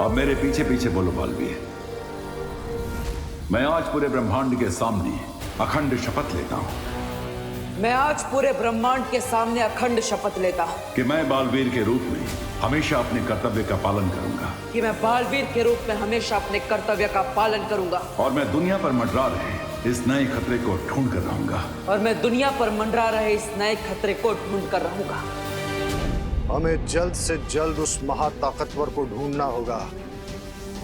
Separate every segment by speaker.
Speaker 1: अब मेरे पीछे पीछे बोलो बालवीर। मैं आज पूरे ब्रह्मांड के सामने अखंड शपथ लेता हूँ।
Speaker 2: मैं आज पूरे ब्रह्मांड के सामने अखंड शपथ लेता हूँ
Speaker 1: कि मैं बालवीर के रूप में हमेशा अपने कर्तव्य का पालन करूंगा।
Speaker 2: कि मैं बालवीर के रूप में हमेशा अपने कर्तव्य का पालन करूंगा।
Speaker 1: और मैं दुनिया पर मंडरा रहे इस नए खतरे को ढूंढ कर रहूंगा।
Speaker 2: और मैं दुनिया पर मंडरा रहे इस नए खतरे को ढूंढ कर रहूंगा।
Speaker 3: हमें जल्द से जल्द उस महाताकतवर को ढूंढना होगा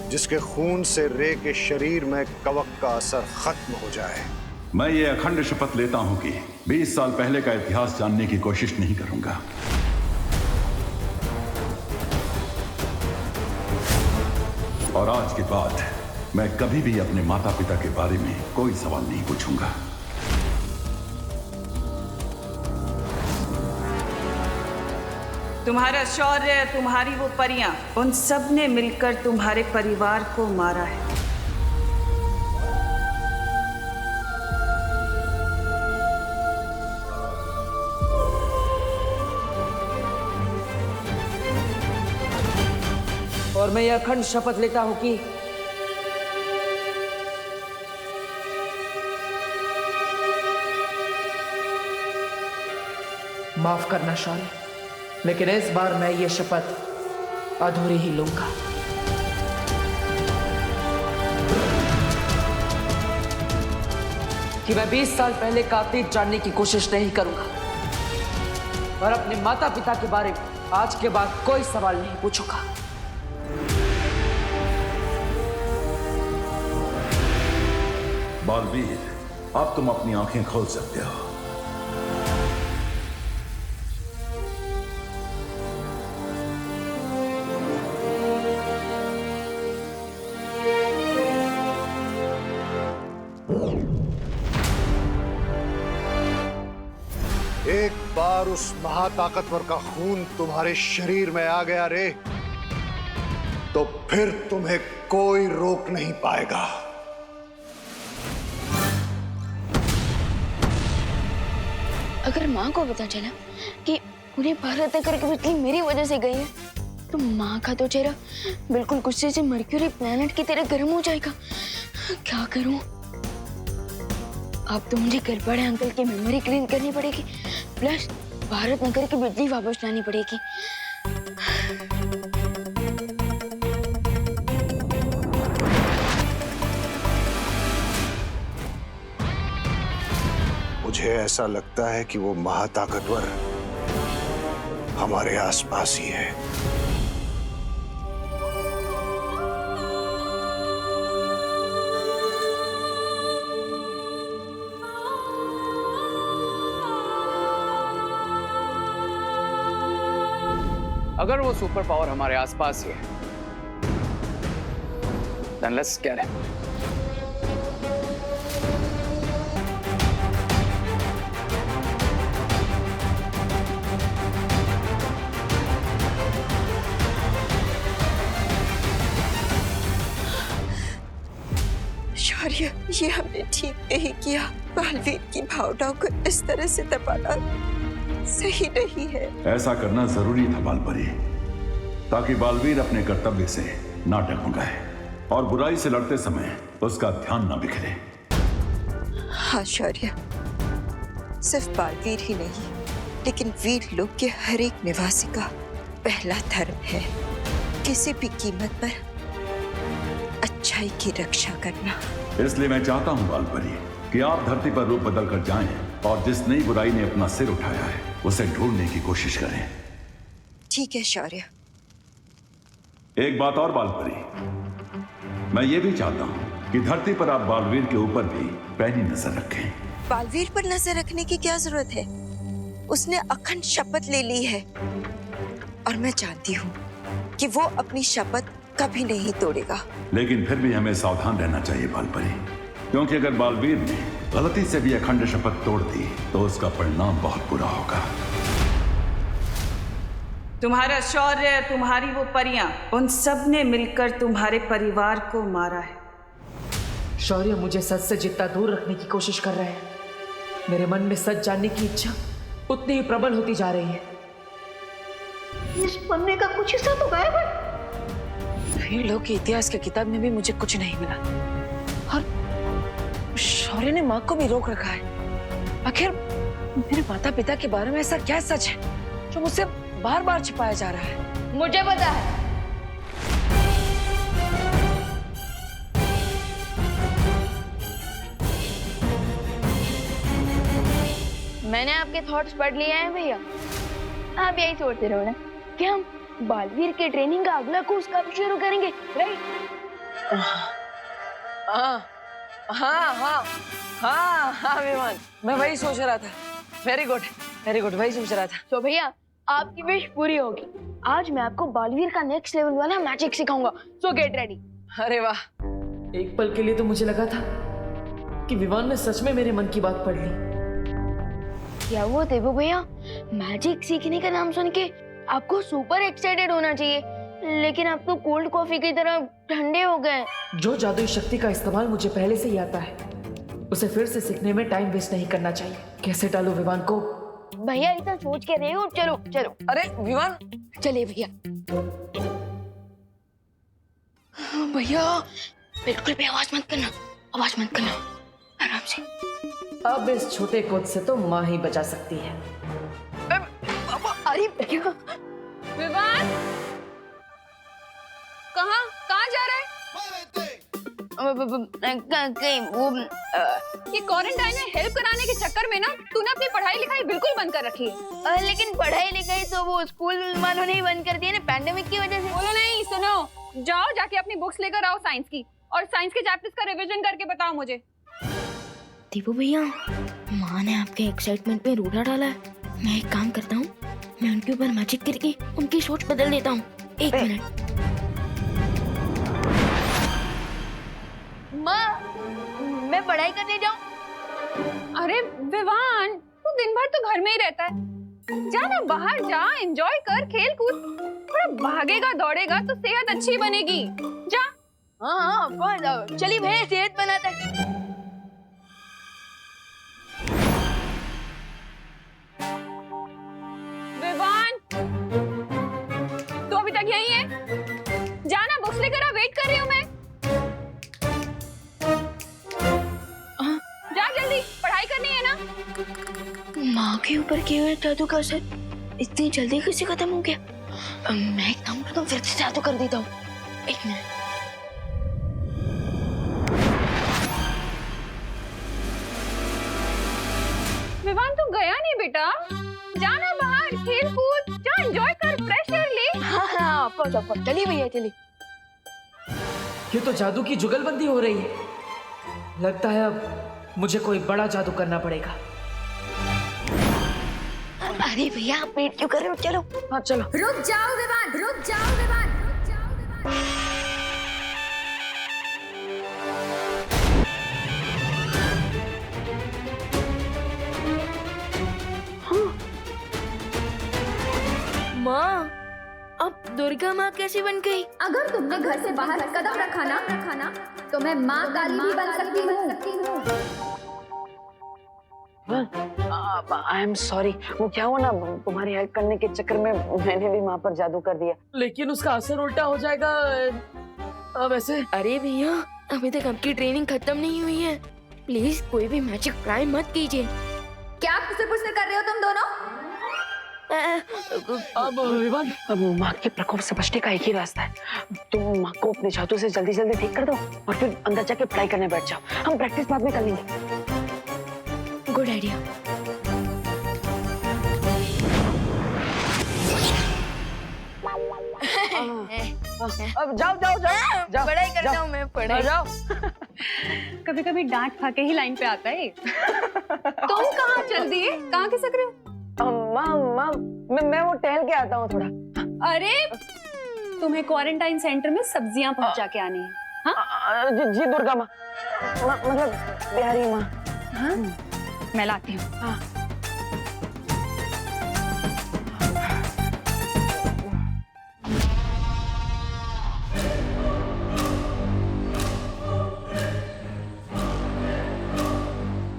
Speaker 3: जिसके खून से रे के शरीर में कवक का असर खत्म हो जाए।
Speaker 1: मैं ये अखंड शपथ लेता हूं कि 20 साल पहले का इतिहास जानने की कोशिश नहीं करूंगा। और आज के बाद मैं कभी भी अपने माता पिता के बारे में कोई सवाल नहीं पूछूंगा।
Speaker 4: तुम्हारा शौर्य, तुम्हारी वो परियां, उन सब ने मिलकर तुम्हारे परिवार को मारा है।
Speaker 2: और मैं यह अखंड शपथ लेता हूं कि माफ करना शौर्य, लेकिन इस बार मैं ये शपथ अधूरी ही लूंगा। कि मैं 20 साल पहले का अतीत जानने की कोशिश नहीं करूंगा और अपने माता पिता के बारे में आज के बाद कोई सवाल नहीं पूछूंगा।
Speaker 1: बालवीर, अब तुम अपनी आंखें खोल सकते हो।
Speaker 3: एक बार उस महाताकतवर का खून तुम्हारे शरीर में आ गया रे, तो फिर तुम्हें कोई रोक नहीं पाएगा।
Speaker 5: अगर माँ को पता चला कि पूरे भारत नगर की बिजली मेरी वजह से गई है, तो माँ का तो चेहरा बिल्कुल गुस्से से मर्क्यूरी प्लैनेट की तरह गर्म हो जाएगा। क्या करूं? अब तो मुझे गड़बड़े अंकल की मेमोरी क्लीन करनी पड़ेगी, प्लस भारत नगर की बिजली वापस लानी पड़ेगी।
Speaker 3: मुझे ऐसा लगता है कि वो महाताकतवर हमारे आसपास ही है।
Speaker 6: अगर वो सुपर पावर हमारे आसपास ही है, then let's get him.
Speaker 7: शौर्य, ये हमने ठीक नहीं किया। बालवीर की भावनाओं को इस तरह से दबाना सही नहीं है।
Speaker 1: ऐसा करना जरूरी था बालपरी, ताकि बालवीर अपने कर्तव्य से ना डगमगाए और बुराई से लड़ते समय उसका ध्यान ना बिखरे।
Speaker 7: हाँ शौर्य, सिर्फ बालवीर ही नहीं, लेकिन वीर लोक के हर एक निवासी का पहला धर्म है किसी भी कीमत पर अच्छाई की रक्षा करना।
Speaker 1: इसलिए मैं चाहता हूं बालपरी कि आप धरती पर रूप बदल कर जाएं और जिस नई बुराई ने अपना सिर उठाया है उसे ढूंढने की कोशिश करें।
Speaker 7: ठीक है शौर्य।
Speaker 1: एक बात और बालपरी, मैं ये भी चाहता हूं कि धरती पर आप बालवीर के ऊपर भी पैनी नजर रखें।
Speaker 7: बालवीर पर नजर रखने की क्या जरूरत है? उसने अखंड शपथ ले ली है और मैं जानती हूँ कि वो अपनी शपथ कभी नहीं तोड़ेगा।
Speaker 1: लेकिन फिर भी हमें सावधान रहना चाहिए बालपरी, क्योंकि अगर बालवीर ने गलती से भी अखंड शपथ तोड़ दी तो उसका परिणाम बहुत बुरा होगा।
Speaker 4: तुम्हारा शौर्य, तुम्हारी वो परियां, उन सब ने मिलकर तुम्हारे परिवार को मारा है।
Speaker 2: शौर्य मुझे सच से जितना दूर रखने की कोशिश कर रहे हैं, मेरे मन में सच जानने की इच्छा उतनी ही प्रबल होती जा रही है।
Speaker 5: इस पन्ने का कुछ हिस्सा तो गायब है।
Speaker 2: वीर लोग के इतिहास की किताब में भी मुझे कुछ नहीं मिला और शौर्य ने माँ को भी रोक रखा है। आखिर मेरे माता पिता के बारे में ऐसा क्या सच है जो मुझसे बार बार छिपाया जा रहा है?
Speaker 5: मुझे पता है। मैंने आपके थॉट्स पढ़ लिए हैं भैया। आप यही सोचते रहो ना कि हम बालवीर के ट्रेनिंग का अगला कोर्स कब शुरू करेंगे, राइट?
Speaker 2: हाँ हाँ हाँ हाँ हाँ विमान, मैं वही सोच रहा था। वेरी गुड वही सोच रहा था।
Speaker 5: तो भैया आपकी विश पूरी होगी। आज मैं आपको बालवीर का नेक्स्ट लेवल वाला मैजिक सिखाऊंगा, सो गेट रेडी।
Speaker 2: अरे वाह, एक पल के लिए तो मुझे लगा था कि विमान ने सच में मेरे मन की बात पढ़ ली।
Speaker 5: क्या हुआ देवू भैया, मैजिक सीखने का नाम सुन के आपको सुपर एक्साइटेड होना चाहिए, लेकिन आप तो कोल्ड कॉफी की तरह ठंडे हो गए।
Speaker 2: जो जादुई शक्ति का इस्तेमाल मुझे पहले से ही आता है, उसे फिर से सीखने में टाइम वेस्ट नहीं करना चाहिए। कैसे डालूं विमान को?
Speaker 5: भैया इतना सोच के रहे हो, चलो चलो।
Speaker 2: अरे विमान,
Speaker 5: चलिए भैया। भैया बिल्कुल भी आवाज मत करना, आवाज मत करना, आराम से।
Speaker 2: अब इस छोटे कोच से तो माँ ही बचा सकती है।
Speaker 5: अरे भैया,
Speaker 8: विवान कहाँ जा रहा है? ये क्वारंटाइन में हेल्प कराने के चक्कर में ना तूने अपनी पढ़ाई लिखाई बिल्कुल बंद कर रखी है।
Speaker 5: लेकिन पढ़ाई लिखाई तो वो स्कूल वालों ने ही बंद कर दिया ना, पैंडेमिक की वजह से।
Speaker 8: बोलो नहीं, सुनो, जाओ जाके अपनी बुक्स लेकर आओ साइंस की, और साइंस के चैप्टर्स का रिवीजन करके बताओ मुझे।
Speaker 5: दीपू भैया, माँ ने आपके एक्साइटमेंट में रूढ़ा डाला है। मैं एक काम करता हूँ, मैं उनके ऊपर मैजिक करके उनकी सोच बदल देता हूँ। एक मिनट। माँ, मैं पढ़ाई करने जाऊँ?
Speaker 8: अरे विवान, तू दिन भर तो घर में ही रहता है, जा ना बाहर जा, एंजॉय कर, खेल कूद, थोड़ा भागेगा दौड़ेगा तो सेहत अच्छी बनेगी। जा।
Speaker 5: हाँ, चलिए भैया सेहत बनाते हैं।
Speaker 8: विवान, तू अभी तक यहीं है? जाना, बुक्स लेकर आ, वेट कर रही हूँ मैं। जा जल्दी, पढ़ाई करनी है ना।
Speaker 5: माँ के ऊपर किए हुए जादू का असर इतनी जल्दी कैसे खत्म हो गया? मैं एक काम करता हूँ, फिर से जादू कर देता हूँ। एक मिनट।
Speaker 8: विवान, तू गया नहीं बेटा? जाना बाहर, खेल कूद, जा, एंजॉय कर, फ्रेश एयर ले।
Speaker 5: हाँ, ऑफ कोर्स। चलिए भैया, चलिए।
Speaker 2: ये तो जादू की जुगलबंदी हो रही है। लगता है अब मुझे कोई बड़ा जादू करना पड़ेगा।
Speaker 5: अरे भैया, आप वेट क्यों कर रहे हो? चलो।
Speaker 2: हाँ चलो।
Speaker 8: रुक जाओ विवान, रुक जाओ विवान, रुक जाओ विवान।
Speaker 5: माँ, अब दुर्गा माँ कैसे बन गई?
Speaker 9: अगर तुमने घर से बाहर कदम रखा ना तो मैं माँ काली भी बन सकती हूँ।
Speaker 2: आई एम सॉरी, वो क्या हुआ ना, तुम्हारी हेल्प करने के चक्कर में मैंने भी माँ पर जादू कर दिया, लेकिन उसका असर उल्टा हो जाएगा वैसे।
Speaker 5: अरे भैया, अभी तक आपकी ट्रेनिंग खत्म नहीं हुई है, प्लीज कोई भी मैजिक ट्राई मत कीजिए।
Speaker 9: क्या पुसर कर रहे हो तुम दोनों?
Speaker 2: अब विवान, अब माँ के प्रकोप से बचने का एक ही रास्ता है। तुम माँ को अपने जादू से जल्दी जल्दी ठीक कर दो और फिर अंदर जाके पढ़ाई करने बैठ जाओ। हम प्रैक्टिस बाद में कर लेंगे।
Speaker 5: Good idea.
Speaker 2: अब जाओ जाओ जाओ जाओ,
Speaker 5: पढ़ाई करता हूँ मैं, पढ़ाई।
Speaker 2: जाओ।
Speaker 8: कभी कभी डांट खा के ही लाइन पे आता है। तुम कहाँ चल दिए, कहाँ खिसक रहे हो?
Speaker 2: माँ, मैं वो टहल के आता हूँ थोड़ा।
Speaker 8: अरे तुम्हें क्वारंटाइन सेंटर में सब्जियां पहुंचा के आनी है। हाँ?
Speaker 2: जी दुर्गा माँ, मतलब बिहारी माँ।
Speaker 8: हाँ? मैं लाती हूँ।
Speaker 2: हाँ।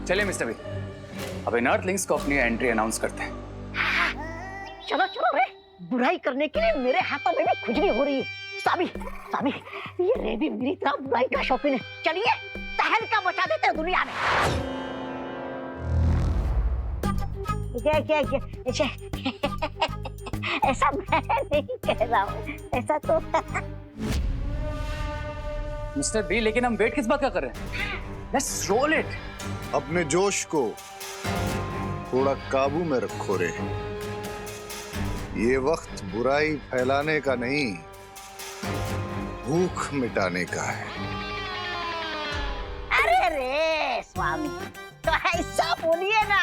Speaker 6: चलिए मिस्टर बी, अब इन अर्थलिंग्स को अपनी एंट्री अनाउंस करते हैं।
Speaker 10: चलो चलो रे, बुराई करने के लिए मेरे हाथों में भी खुजली हो रही है। स्वामी स्वामी, ये रेडी मेरी तरह बुराई का शौकीन है। चलिए तहलका मचा देते हैं दुनिया में। क्या ऐसा मैं नहीं कह रहा हूँ, ऐसा तो
Speaker 6: मिस्टर बी, लेकिन हम वेट किस बात का कर रहे हैं? Let's roll it.
Speaker 3: अपने जोश को थोड़ा काबू में रखो रे। ये वक्त बुराई फैलाने का नहीं, भूख मिटाने का है।
Speaker 10: अरे रे स्वामी, तो ऐसा बोलिए ना।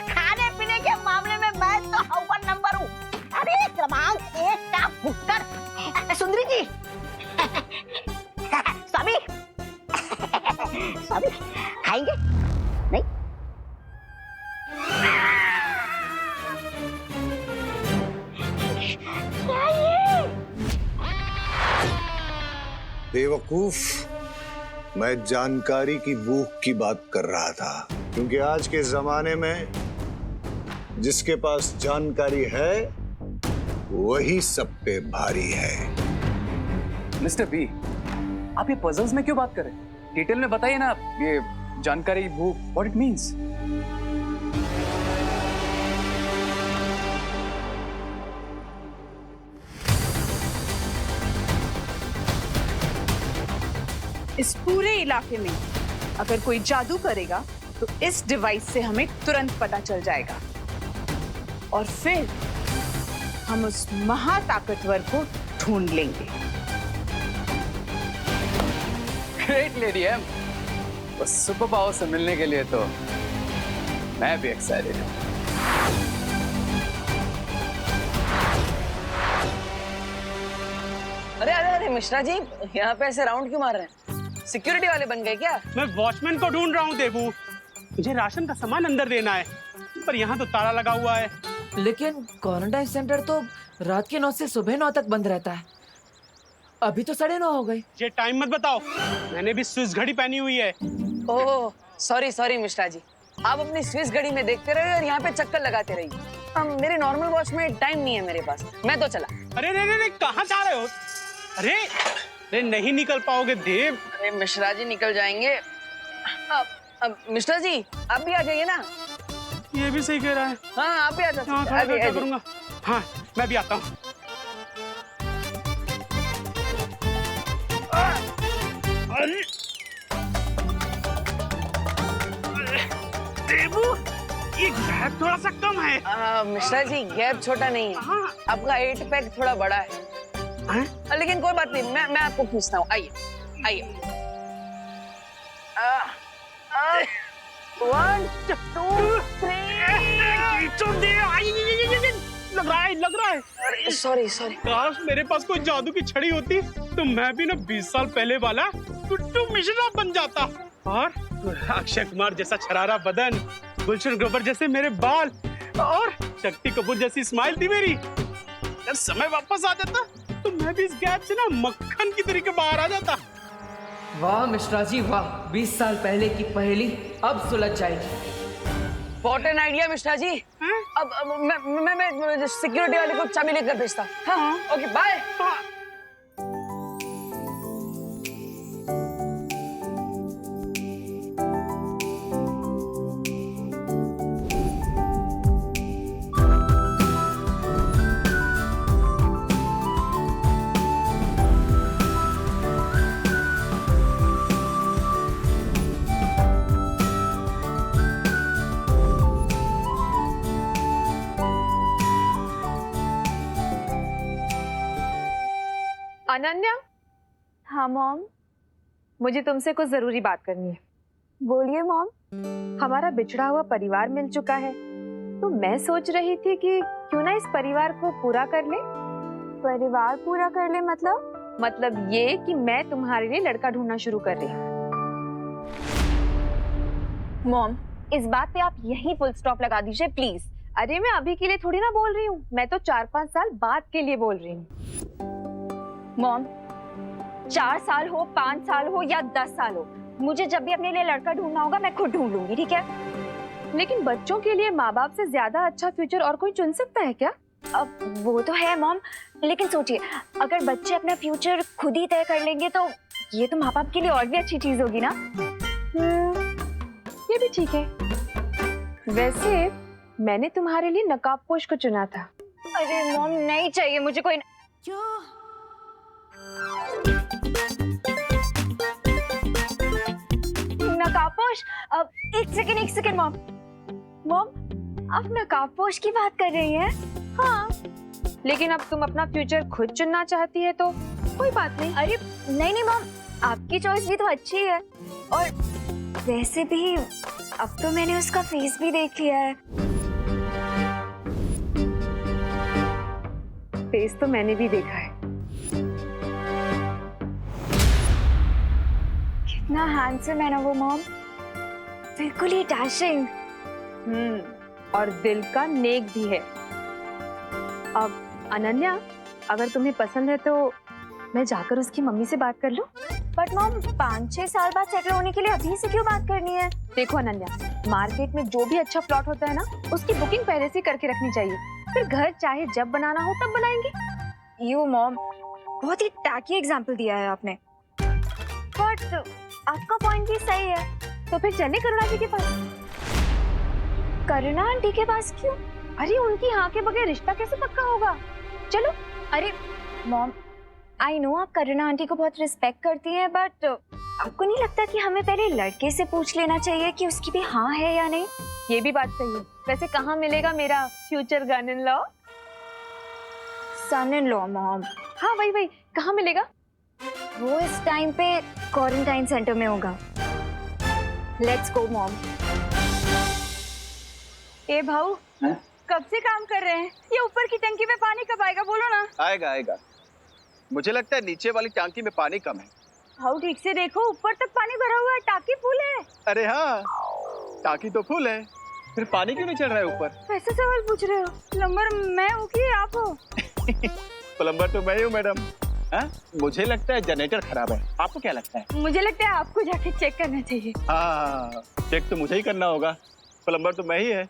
Speaker 10: खाने पीने के मामले में मैं तो अव्वल नंबर हूँ। अरे क्रमांक 1 का भुक्कड़ सुंदरी जी। स्वामी स्वामी खाएंगे नहीं? क्या ये?
Speaker 3: बेवकूफ, मैं जानकारी की भूख की बात कर रहा था, क्योंकि आज के जमाने में जिसके पास जानकारी है वही सब पे भारी है।
Speaker 6: मिस्टर बी, आप ये पजल्स में क्यों बात कर रहे हैं? डिटेल में बताइए ना, ये जानकारी, भूख, व्हाट इट मींस।
Speaker 4: इस पूरे इलाके में अगर कोई जादू करेगा तो इस डिवाइस से हमें तुरंत पता चल जाएगा और फिर हम उस महाताकतवर को ढूंढ लेंगे।
Speaker 6: ग्रेट लेडी एम, बस सुपर पावर से मिलने के लिए तो मैं भी एक्साइटेड हूँ।
Speaker 2: अरे अरे अरे मिश्रा जी, यहाँ पे ऐसे राउंड क्यों मार रहे हैं? सिक्योरिटी वाले बन गए क्या?
Speaker 11: मैं वॉचमैन को ढूंढ रहा हूँ देबू। मुझे राशन का सामान अंदर देना है, पर यहाँ तो ताला लगा हुआ है।
Speaker 12: लेकिन क्वारंटाइन सेंटर तो रात के 9 से सुबह 9 तक बंद रहता है। अभी तो 9:30 हो गए।
Speaker 11: ये टाइम मत बताओ, मैंने भी स्विस घड़ी पहनी हुई है।
Speaker 2: Oh sorry sorry Mishra ji, आप अपनी स्विस घड़ी में देखते रहिए और यहाँ पे चक्कर लगाते रहिए। मेरे नॉर्मल वॉच में टाइम नहीं है मेरे पास, मैं तो चला।
Speaker 11: अरे रे कहाँ जा रहे हो? अरे नहीं निकल पाओगे देव।
Speaker 2: अरे मिश्रा जी निकल जाएंगे। अब मिश्रा जी आप भी आ जाइए ना।
Speaker 11: ये भी सही कह रहा है।
Speaker 2: हाँ आप भी आ जाइए।
Speaker 11: हाँ, करूंगा। हाँ मैं भी आता हूँ। देवू, ये गैप थोड़ा सा कम है।
Speaker 2: मिश्रा जी गैप छोटा नहीं है, आपका 8 पैक थोड़ा बड़ा है। लेकिन कोई बात नहीं, मैं आपको खींचता हूँ। आइए आइए। 1 2 3
Speaker 11: लग रहा है।
Speaker 2: सॉरी
Speaker 11: काश मेरे पास कोई जादू की छड़ी होती तो मैं भी ना 20 साल पहले वाला गुड्डू मिश्रा बन जाता, और अक्षय कुमार जैसा छरारा बदन, गुलशन ग्रोवर जैसे मेरे बाल, और शक्ति कपूर जैसी स्माइल थी मेरी। अगर समय वापस आ जाता तो मैं भी इस गैप से ना मक्खन की तरीके बाहर आ जाता।
Speaker 12: वाह मिश्रा जी वाह, 20 साल पहले की पहेली अब सुलझ जाएगी।
Speaker 2: What an idea Mishra ji. अब मैं सिक्योरिटी वाले को चाबी लेकर भेजता। हाँ ओके बाय।
Speaker 8: अनन्या।
Speaker 5: हाँ मॉम।
Speaker 8: मुझे तुमसे कुछ जरूरी बात करनी है।
Speaker 5: बोलिए मॉम।
Speaker 8: हमारा बिछड़ा हुआ परिवार मिल चुका है, तो मैं सोच रही थी कि क्यों ना इस परिवार को पूरा कर ले।
Speaker 5: परिवार पूरा कर ले
Speaker 8: मतलब ये कि मैं तुम्हारे लिए लड़का ढूंढना शुरू कर रही हूँ।
Speaker 5: मॉम इस बात पे आप यही फुल स्टॉप लगा दीजिए प्लीज।
Speaker 8: अरे मैं अभी के लिए थोड़ी ना बोल रही हूँ, मैं तो 4-5 साल बाद के लिए बोल रही हूँ।
Speaker 5: मॉम 4 साल हो, 5 साल हो या 10 साल हो, मुझे जब भी अपने लिए लड़का ढूंढना होगा मैं खुद ढूंढ लूंगी, ठीक है?
Speaker 8: लेकिन बच्चों के लिए माँ बाप से ज्यादा अच्छा फ्यूचर और कोई चुन सकता है क्या?
Speaker 5: अब वो तो है मॉम, लेकिन सोचिए अगर बच्चे अपना फ्यूचर खुद ही तय कर लेंगे तो ये तो माँ बाप के लिए और भी अच्छी चीज होगी ना।
Speaker 4: ये भी ठीक है। वैसे मैंने तुम्हारे लिए नकाबपोश को चुना था।
Speaker 5: अरे मॉम नहीं चाहिए मुझे कोई। नकाबपोश? अब एक सेकंड मॉम। आप नकाबपोश की बात कर रही हैं?
Speaker 4: हाँ, लेकिन अब तुम अपना फ्यूचर खुद चुनना चाहती है तो कोई बात नहीं।
Speaker 5: अरे नहीं मॉम, आपकी चॉइस भी तो अच्छी है। और वैसे भी अब तो मैंने उसका फेस भी देख लिया है।
Speaker 4: फेस तो मैंने भी देखा है।
Speaker 5: कितना हैंडसम है ना वो मॉम, बिल्कुल ही डैशिंग।
Speaker 4: और दिल का नेक भी है। अब अनन्या, अगर तुम्हें पसंद है तो मैं जाकर उसकी मम्मी से बात कर लूं?
Speaker 5: बट मॉम 5-6 साल बाद सेटल होने के लिए अभी से क्यों बात करनी है?
Speaker 4: देखो अनन्या, मार्केट में जो भी अच्छा प्लॉट होता है ना, उसकी बुकिंग पहले से करके रखनी चाहिए। फिर घर चाहे जब बनाना हो तब बनाएंगे।
Speaker 5: यू मॉम, बहुत ही टैकी एग्जाम्पल दिया है आपने। बट आपका पॉइंट भी सही है।
Speaker 4: तो फिर चले करुणा जी के पास।
Speaker 5: करुणा आंटी के पास क्यों?
Speaker 4: अरे उनकी हाँ के बगैर रिश्ता कैसे पक्का होगा? चलो।
Speaker 5: अरे मॉम, आई नो आप करुणा आंटी को बहुत रिस्पेक्ट करती हैं, बट आपको नहीं लगता कि हमें पहले लड़के से पूछ लेना चाहिए कि उसकी भी हाँ है या नहीं?
Speaker 4: ये भी बात सही है। वैसे कहाँ मिलेगा मेरा future son in law?
Speaker 5: Son in law mom?
Speaker 4: हाँ वही कहाँ मिलेगा?
Speaker 5: वो इस टाइम पे क्वारंटाइन सेंटर में होगा। Let's go mom.
Speaker 4: ए भाऊ, कब से काम कर रहे हैं? ये ऊपर की टंकी में पानी कब आएगा? बोलो ना।
Speaker 13: आएगा। मुझे लगता है नीचे वाली टंकी में पानी कम है।
Speaker 4: भाऊ ठीक से देखो, ऊपर तक पानी भरा हुआ है, टाकी फुल है।
Speaker 13: अरे हाँ, टाकी तो फुल है, फिर पानी क्यों नहीं चढ़ रहा है ऊपर?
Speaker 4: ऐसा सवाल पूछ रहे हो? प्लम्बर मैं हूँ कि आप हो?
Speaker 13: प्लम्बर तो मैं ही हूँ मैडम। मुझे लगता है जनरेटर खराब है, आपको क्या लगता है?
Speaker 4: मुझे लगता है आपको जाके चेक करना चाहिए।
Speaker 13: हाँ, चेक तो मुझे ही करना होगा, प्लम्बर तो मैं ही है।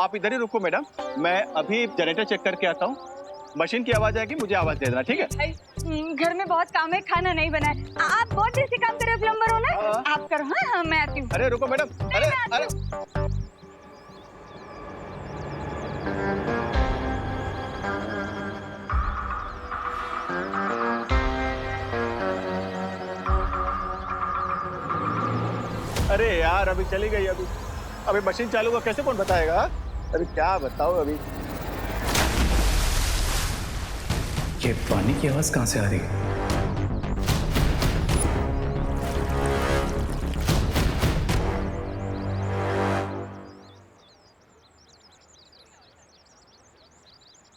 Speaker 13: आप इधर ही रुको मैडम, मैं अभी जनरेटर चेक करके आता हूँ। मशीन की आवाज आएगी, मुझे आवाज दे देना, ठीक है?
Speaker 4: घर में बहुत काम है, खाना नहीं बना है। आप बहुत देर से काम कर रहे हो, प्लम्बर हो ना? आप करो। हाँ मैं आती हूँ।
Speaker 13: अरे रुको मैडम, अरे अरे यार, अभी चली गई। अभी मशीन चालू हुआ, कैसे कौन बताएगा? अभी क्या बताओ। अभी
Speaker 6: ये पानी की आवाज कहाँ से आ रही है?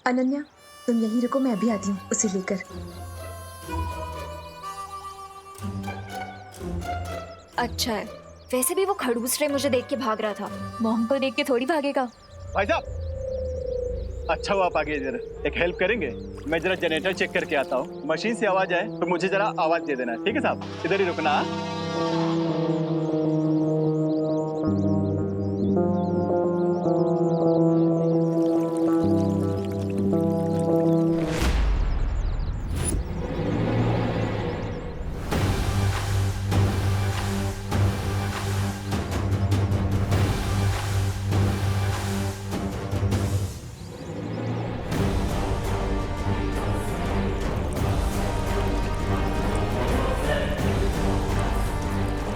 Speaker 14: अनन्या, तुम यहीं रुको, मैं अभी आती हूँ उसे लेकर।
Speaker 5: अच्छा है, वैसे भी वो खड़ूस रे मुझे देख के भाग रहा था, मॉम को देख के थोड़ी भागेगा।
Speaker 13: भाई साहब, अच्छा हुआ आप आगे। इधर एक हेल्प करेंगे? मैं जरा जनरेटर चेक करके आता हूँ। मशीन से आवाज आए तो मुझे जरा आवाज दे देना, ठीक है साहब? इधर ही रुकना।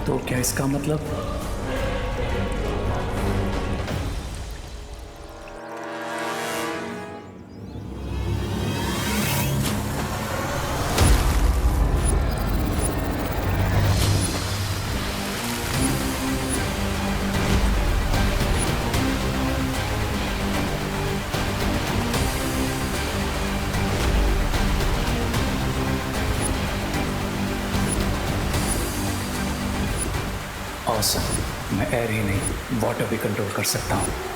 Speaker 6: तो क्या इसका मतलब? ऑसम, मैं एयर ही नहीं वाटर भी कंट्रोल कर सकता हूँ।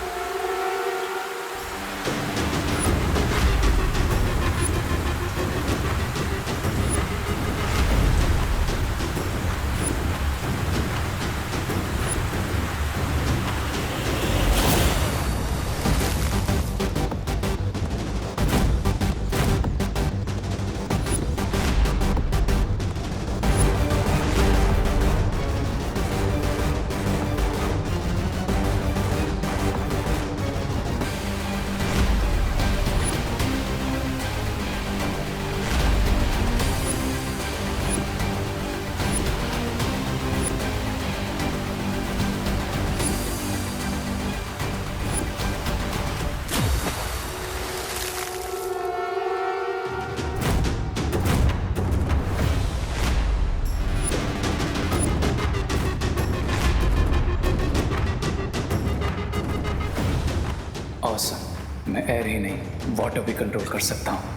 Speaker 6: मैं एयर ही नहीं वाटर भी कंट्रोल कर सकता हूँ।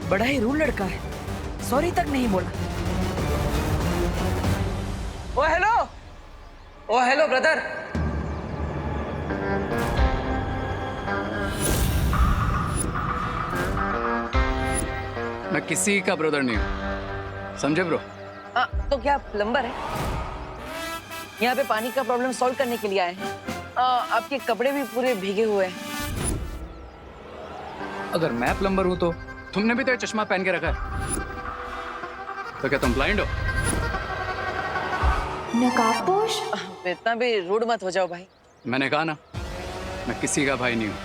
Speaker 12: बड़ा ही रूल लड़का है, सॉरी तक नहीं बोला। ओ हेलो ब्रदर।
Speaker 6: मैं किसी का ब्रदर नहीं हूँ, समझे ब्रो?
Speaker 12: तो क्या प्लम्बर है? यहाँ पे पानी का प्रॉब्लम सॉल्व करने के लिए आए हैं। आपके कपड़े भी पूरे भीगे हुए हैं।
Speaker 6: अगर मैं प्लम्बर हूँ तो तुमने भी तो ये चश्मा पहन के रखा है, तो क्या तुम ब्लाइंड हो?
Speaker 14: नकाबपोश?
Speaker 12: इतना भी रूड मत हो जाओ भाई।
Speaker 6: मैंने कहा ना, मैं किसी का भाई नहीं हूँ।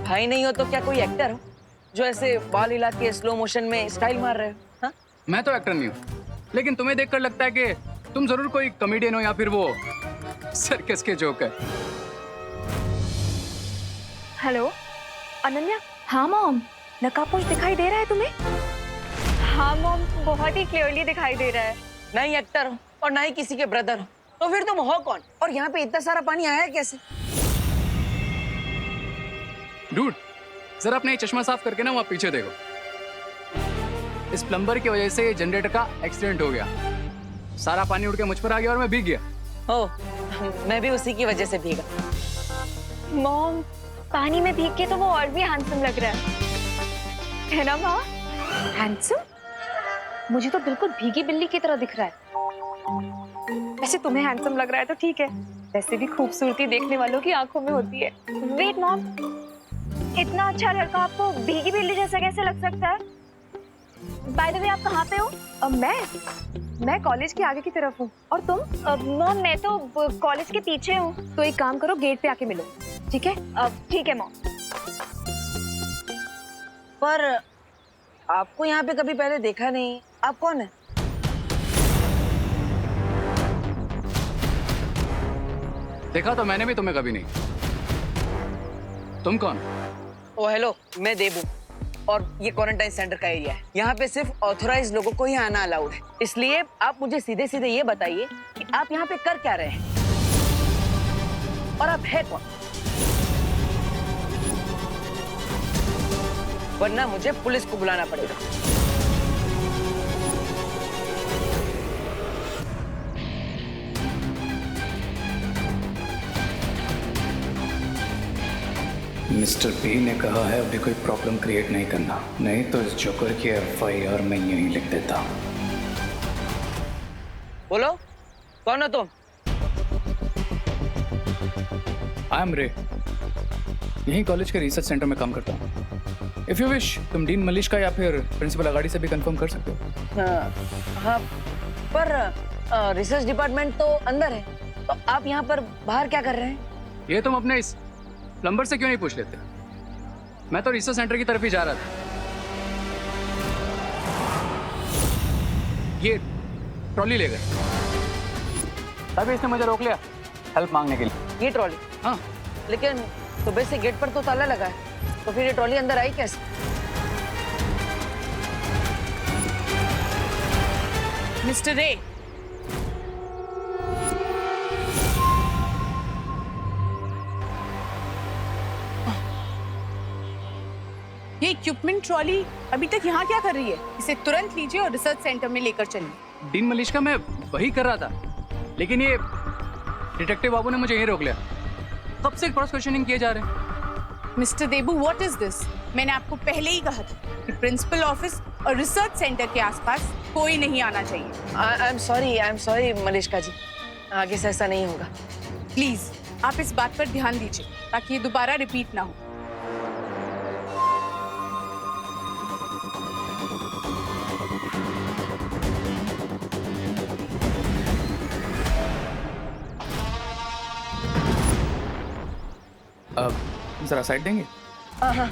Speaker 12: भाई नहीं हो तो क्या कोई एक्टर हो जो ऐसे बाल हिला के स्लो मोशन में स्टाइल मार रहे हो? हाँ?
Speaker 6: मैं तो एक्टर नहीं हूँ, लेकिन तुम्हें देखकर लगता है कि तुम जरूर कोई कॉमेडियन हो या फिर वो सर्कस के जोकर।
Speaker 14: हेलो अनन्या। हाँ मॉम, नकाबपोश दिखाई दे रहा है तुम्हें?
Speaker 8: हाँ मॉम, बहुत ही क्लियरली दिखाई दे रहा है।
Speaker 12: ना ही एक्टर हो और ना ही किसी के ब्रदर हो, तो फिर तुम हो कौन? और यहाँ पे इतना सारा पानी आया है कैसे?
Speaker 6: डूड, जरा अपना ये चश्मा साफ करके ना वहाँ पीछे देखो। इस प्लम्बर की वजह से जनरेटर का एक्सीडेंट हो गया, सारा पानी उड़ के मुझ पर आ गया और मैं भीग गया।
Speaker 12: ओह, मैं भी उसी की वजह से भीगा।
Speaker 8: मॉम, पानी में भीग के तो वो और भी हैंडसम लग रहा है ना माँ?
Speaker 14: हैंडसम? मुझे तो बिल्कुल भीगी बिल्ली की तरह दिख रहा है।
Speaker 8: वैसे तुम्हें हैंडसम लग रहा है तो ठीक है, वैसे भी खूबसूरती देखने वालों की आंखों में होती है। वेट मॉम, इतना अच्छा लड़का आपको भीगी बिल्ली जैसा कैसे लग सकता है? बाय द वे, आप कहाँ पे हो? मैं कॉलेज के आगे की तरफ हूँ। और तुम? मॉम, मैं तो कॉलेज के पीछे हूँ।
Speaker 14: तो एक काम करो, गेट पे आके मिलो, ठीक है?
Speaker 8: ठीक है मॉम।
Speaker 12: पर आपको यहाँ पे कभी पहले देखा नहीं, आप कौन है?
Speaker 6: देखा तो मैंने भी तुम्हें कभी नहीं। तुम कौन?
Speaker 12: ओ हेलो, मैं देबू और ये क्वारंटाइन सेंटर का एरिया है। यहाँ पे सिर्फ ऑथोराइज लोगों को ही आना अलाउड है, इसलिए आप मुझे सीधे सीधे ये बताइए कि आप यहाँ पे कर क्या रहे हैं और आप है कौन? वरना मुझे पुलिस को बुलाना पड़ेगा।
Speaker 6: मिस्टर बी ने कहा है अभी कोई प्रॉब्लम क्रिएट नहीं करना, नहीं तो इस जोकर की FIR मैं यहीं लिख देता।
Speaker 12: बोलो, कौन हो तुम?
Speaker 6: आई एम रे, यहीं कॉलेज के रिसर्च सेंटर में काम करता हूँ। इफ यू विश, तुम डीन मलिश का या फिर प्रिंसिपल अगाड़ी से भी कंफर्म कर सकते हो।
Speaker 12: हाँ, पर रिसर्च डिपार्टमेंट तो अंदर है, तो आप यहाँ पर बाहर क्या कर रहे हैं?
Speaker 6: ये तुम अपने इस प्लम्बर से क्यों नहीं पूछ लेते? मैं तो रिसर्च सेंटर की तरफ ही जा रहा था। ये ट्रॉली ले गए, तभी इसने मुझे रोक लिया हेल्प मांगने के लिए।
Speaker 12: ये ट्रॉली?
Speaker 6: हाँ।
Speaker 12: लेकिन सुबह से गेट पर तो ताला लगा है, तो फिर ये ट्रॉली अंदर आई कैसे?
Speaker 4: मिस्टर रे, ये इक्विपमेंट ट्रॉली अभी तक यहाँ क्या कर रही है? इसे तुरंत लीजिए और रिसर्च सेंटर में लेकर चलिए।
Speaker 6: डीन मलिश का मैं वही कर रहा था, लेकिन ये डिटेक्टिव बाबू ने मुझे यहीं रोक लिया। कब से क्रॉस क्वेश्चनिंग किए जा रहे हैं।
Speaker 4: Mister Debu, what is this? मैंने आपको पहले ही कहा था कि प्रिंसिपल ऑफिस और रिसर्च सेंटर के आसपास कोई नहीं आना चाहिए।
Speaker 12: आई एम सॉरी मलिश्का जी, आगे से ऐसा नहीं होगा।
Speaker 4: प्लीज आप इस बात पर ध्यान दीजिए ताकि ये दोबारा रिपीट ना हो।
Speaker 6: अब जरा साइड देंगे?
Speaker 12: हाँ।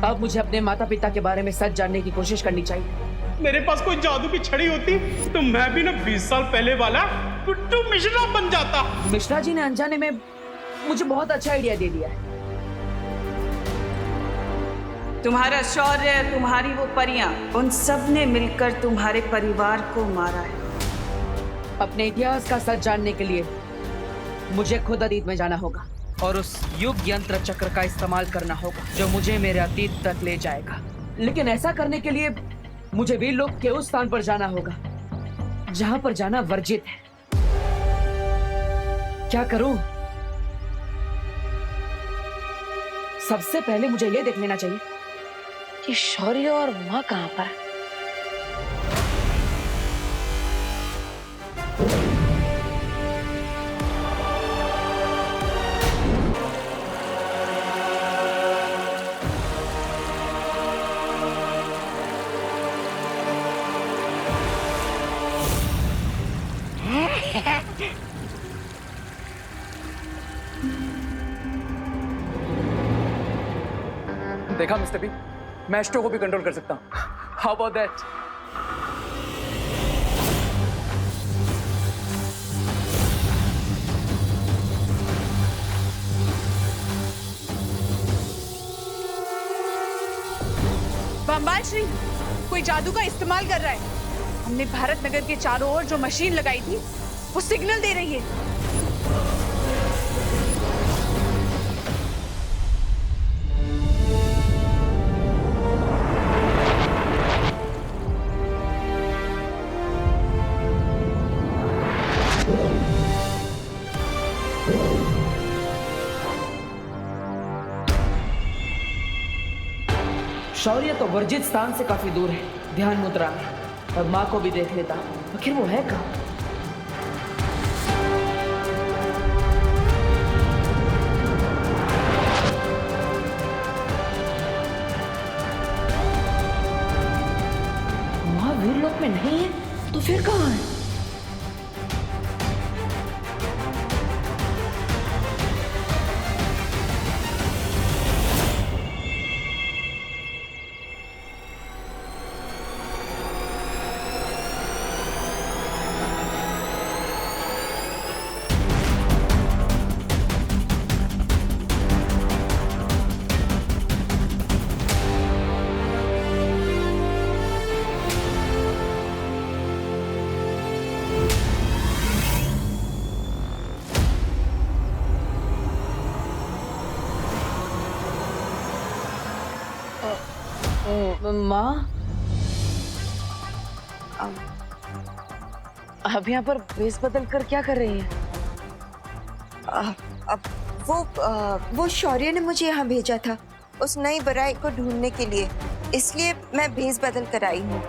Speaker 12: अब मुझे अपने माता पिता के बारे में सच जानने की कोशिश करनी चाहिए।
Speaker 11: मेरे पास कोई जादू की छड़ी होती तो मैं भी ना 20 साल पहले वाला टुट्टू मिश्रा बन जाता।
Speaker 12: मिश्रा जी ने अनजाने में मुझे बहुत अच्छा आइडिया दे दिया है।
Speaker 4: तुम्हारा शौर्य, तुम्हारी वो परियां, उन सब ने मिलकर तुम्हारे परिवार को मारा है।
Speaker 12: अपने इतिहास का सच जानने के लिए मुझे खुद अतीत में जाना होगा और उस युग यंत्र चक्र का इस्तेमाल करना होगा जो मुझे मेरे अतीत तक ले जाएगा। लेकिन ऐसा करने के लिए मुझे वीर लोक के उस स्थान पर जाना होगा जहां पर जाना वर्जित है। क्या करूं? सबसे पहले मुझे यह देख लेना चाहिए
Speaker 2: कि शौर्य और माँ कहाँ पर है।
Speaker 6: देखा मिस्टर बी, मैं एस्ट्रो को भी कंट्रोल कर सकता हूँ। How about that?
Speaker 4: बम्बाल श्री कोई जादू का इस्तेमाल कर रहा है। हमने भारत नगर के चारों ओर जो मशीन लगाई थी वो सिग्नल दे रही है।
Speaker 12: शौर्य तो वर्जित स्थान से काफी दूर है, ध्यान मुद्रा में। अब माँ को भी देख लेता, आखिर वो है कहाँ? माँ वीर लोक में नहीं है तो फिर कहाँ है? माँ,
Speaker 2: अब यहाँ पर वेश बदल कर क्या कर रही है?
Speaker 7: अब वो शौर्य ने मुझे यहाँ भेजा था उस नई बराई को ढूंढने के लिए, इसलिए मैं भेष बदल कर आई हूँ।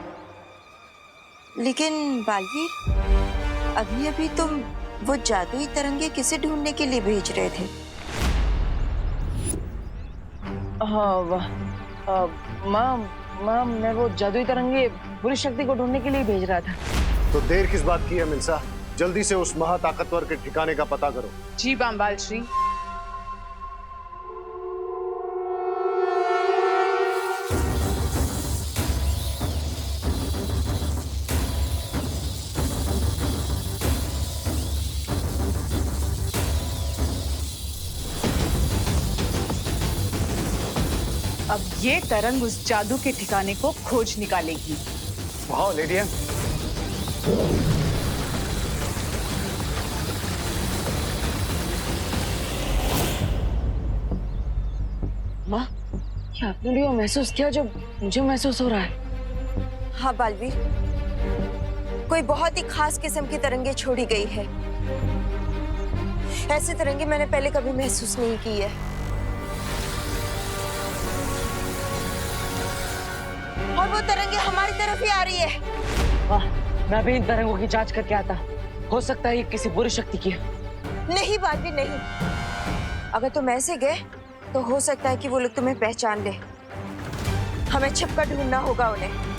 Speaker 7: लेकिन बालवीर, अभी अभी तुम वो जादुई तरंगे किसे ढूंढने के लिए भेज रहे थे?
Speaker 2: हाँ माँ, मैं वो जादुई तरंगे बुरी शक्ति को ढूंढने के लिए भेज रहा था।
Speaker 3: तो देर किस बात की है मिल्सा? जल्दी से उस महाताकतवर के ठिकाने का पता करो।
Speaker 4: जी बम्बाल श्री। अब ये तरंग उस जादू के ठिकाने को खोज निकालेगी।
Speaker 6: वाह लेडी,
Speaker 2: माँ, क्या आपने भी वो महसूस किया जो मुझे महसूस हो रहा है?
Speaker 7: हाँ बालवीर, कोई बहुत ही खास किस्म की तरंगे छोड़ी गई है। ऐसी तरंगे मैंने पहले कभी महसूस नहीं की है। और वो तरंगे हमारी तरफ ही आ रही है।
Speaker 2: वाह, मैं भी इन तरंगों की जांच करके आता। हो सकता है ये किसी बुरी शक्ति की है।
Speaker 7: नहीं बालवीर नहीं, अगर तुम ऐसे गए तो हो सकता है कि वो लोग तुम्हें पहचान ले। हमें छिपकर ढूंढना होगा उन्हें।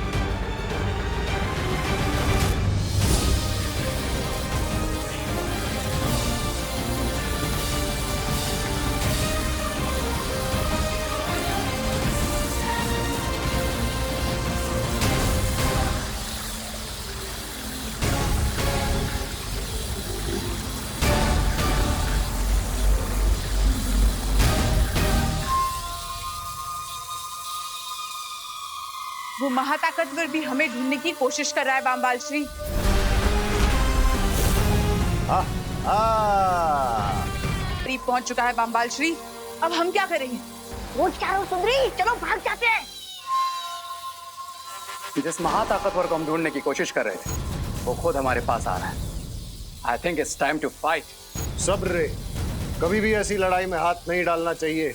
Speaker 4: वो महाताकतवर भी हमें ढूंढने की कोशिश कर रहा है बामबाल श्री। करीब पहुंच चुका है बामबाल श्री। अब हम क्या करेंगे?
Speaker 10: वो क्या हो सुंदरी, चलो भाग जाते हैं।
Speaker 6: जिस महाताकतवर को हम ढूंढने की कोशिश कर रहे थे वो खुद हमारे पास आ रहा है। I think it's time to fight.
Speaker 3: सब्र रे, कभी भी ऐसी लड़ाई में हाथ नहीं डालना चाहिए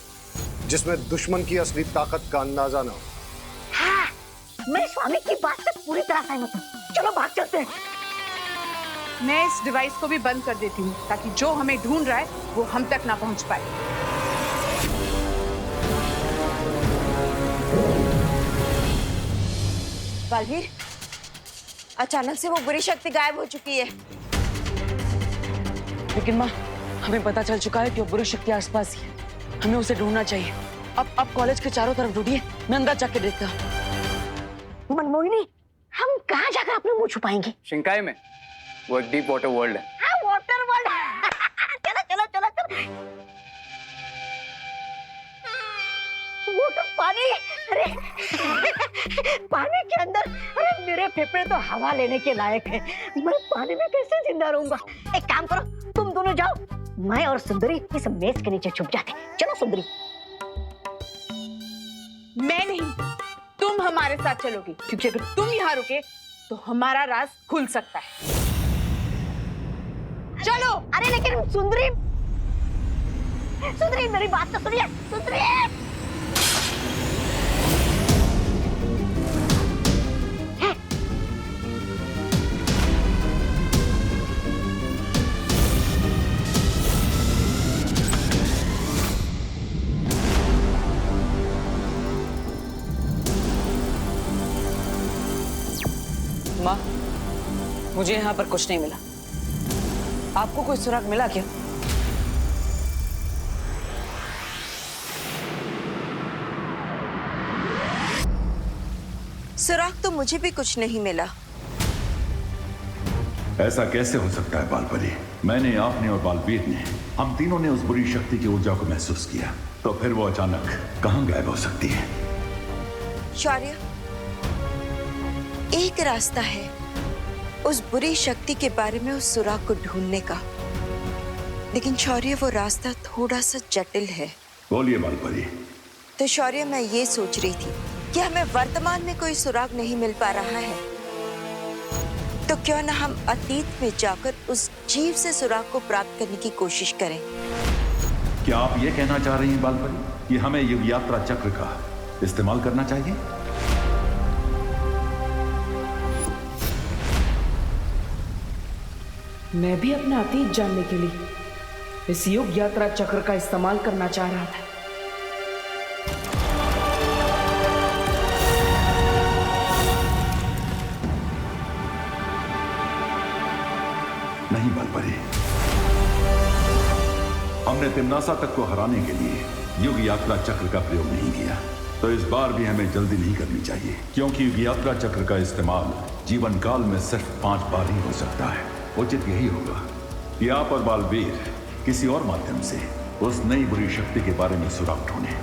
Speaker 3: जिसमें दुश्मन की असली ताकत का अंदाजा ना हो।
Speaker 10: हाँ, मैं स्वामी की बात से पूरी तरह सहमत हूँ। चलो भाग चलते हैं।
Speaker 4: मैं इस डिवाइस को भी बंद कर देती हूँ ताकि जो हमें ढूंढ रहा है वो हम तक ना पहुंच पाए।
Speaker 7: बालवीर, अचानक से वो बुरी शक्ति गायब हो चुकी है।
Speaker 12: लेकिन माँ, हमें पता चल चुका है कि वो बुरी शक्ति आसपास ही है। हमें उसे ढूंढना चाहिए। अब कॉलेज के चारों तरफ ढूंढिए, मैं अंदर जाके देखता हूँ।
Speaker 10: मनमोहिनी, हम कहाँ जाकर अपने मुंह छुपाएंगे?
Speaker 6: शिंकाई में वो एक डीप वाटर वर्ल्ड है।
Speaker 10: हाँ, वाटर वर्ल्ड। चलो चलो चलो चलो। वाटर पानी, अरे पानी के अंदर, अरे मेरे फेफड़े तो हवा लेने के लायक है। मैं पानी में कैसे जिंदा रहूंगा? एक काम करो, तुम दोनों जाओ, मैं और सुंदरी इस मेज के नीचे छुप जाते। चलो सुंदरी।
Speaker 4: मैं नहीं, तुम हमारे साथ चलोगी, क्योंकि अगर तुम यहाँ रुके तो हमारा राज खुल सकता है। चलो।
Speaker 10: अरे लेकिन सुंदरी, सुंदरी मेरी बात तो सुनिए। सुंदरी,
Speaker 12: माँ, मुझे यहाँ पर कुछ नहीं मिला। आपको कोई सुराग मिला क्या?
Speaker 7: सुराग तो मुझे भी कुछ नहीं मिला।
Speaker 1: ऐसा कैसे हो सकता है बालपरी? मैंने, आपने और बालवीर ने, हम तीनों ने उस बुरी शक्ति की ऊर्जा को महसूस किया, तो फिर वो अचानक कहां गायब हो सकती है?
Speaker 7: शौर्य, एक रास्ता है उस बुरी शक्ति के बारे में उस सुराग को ढूंढने का, लेकिन शौर्य वो रास्ता थोड़ा सा जटिल है।
Speaker 1: बोलिए बालपरी।
Speaker 7: तो शौर्य, मैं ये सोच रही थी कि हमें वर्तमान में कोई सुराग नहीं मिल पा रहा है, तो क्यों ना हम अतीत में जाकर उस जीव से सुराग को प्राप्त करने की कोशिश करें।
Speaker 1: क्या आप ये कहना चाह रही हैं बालपरी कि हमें युग यात्रा चक्र का इस्तेमाल करना चाहिए?
Speaker 15: मैं भी अपना अतीत जानने के लिए इस युग यात्रा चक्र का इस्तेमाल करना चाह रहा था।
Speaker 1: नहीं बालपरी, हमने तिम्नासा तक को हराने के लिए युग यात्रा चक्र का प्रयोग नहीं किया, तो इस बार भी हमें जल्दी नहीं करनी चाहिए, क्योंकि युग यात्रा चक्र का इस्तेमाल जीवन काल में सिर्फ 5 बार ही हो सकता है। उचित यही होगा कि आप और बालवीर किसी और माध्यम से उस नई बुरी शक्ति के बारे में सुराग ढूंढें।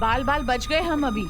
Speaker 4: बाल बाल बच गए हम अभी।